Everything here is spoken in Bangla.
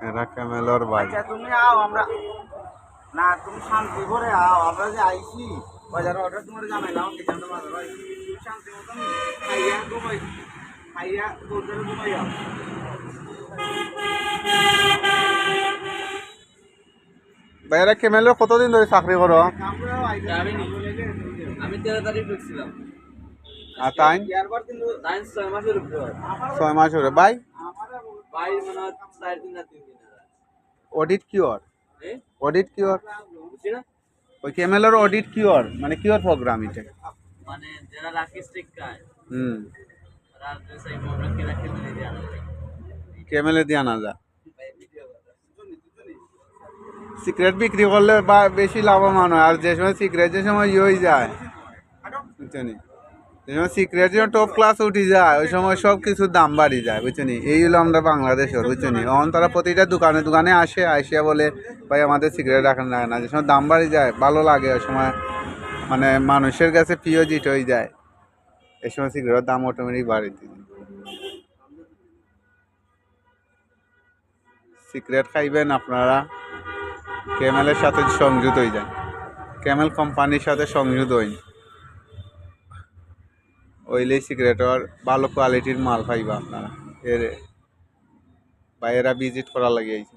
এরা ক্যামেলর ভাই। আচ্ছা তুমি আও আমরা না তুমি শান্তি করে আও আমরা যে আইছি বাজার অর্ডার তোমার জানাই নাও কি জানো বাজার ভাই তুমি শান্তি মতন খাইয়া ঘুমাই খাইয়া তোদের ঘুমাই আও ভাই এরা ক্যামেলর কতদিন ধরে চাকরি করো? আমি 13 তারিখ ঢুকছিলাম আর তাই ইয়ারবার কিন্তু 6 মাসের উপরে 6 মাস হলো ভাই। ভাই মানে 4 দিন না 3 দিন অডিট কিওর, অডিট কিওর বুঝছি না ওই ক্যামেলর অডিট কিওর মানে কিওর প্রোগ্রাম এটা মানে যারা রাকিস্টিক কায় হুম রাত সেই প্রোগ্রাম কে রাখতে দিয়ে আনা ক্যামেলে দিয়ে আনা যায়। সিগারেট বিক্রি করলে বা বেশি লাভবান হয়। আর যে সময় সিগারেট যে সময় ইয়ে হয়ে যায় বুঝছেন, যে সময় সিগারেট যখন টপ ক্লাস উঠে যায় ওই সময় সব কিছুর দাম বাড়ি যায় বুঝছেন। এই হলো আমরা বাংলাদেশের বুঝছেন। এখন তারা প্রতিটা দোকানে দোকানে আসিয়া বলে ভাই আমাদের সিগারেট রাখেন না। যে সময় দাম বাড়ি যায় ভালো লাগে ওই সময়, মানে মানুষের কাছে প্রিয় জিট হয়ে যায়। এই সময় সিগারেটের দাম অটোমেটিক বাড়ি দিয়ে। সিগারেট খাইবেন আপনারা ক্যামেলের সাথে সংযুক্ত হয়ে যান, ক্যামেল কোম্পানির সাথে সংযুক্ত হইন, ওইলে সিগারেটের ভালো কোয়ালিটির মাল পাইবা আপনারা। এর বাইরেরা ভিজিট করা লাগিয়েছে।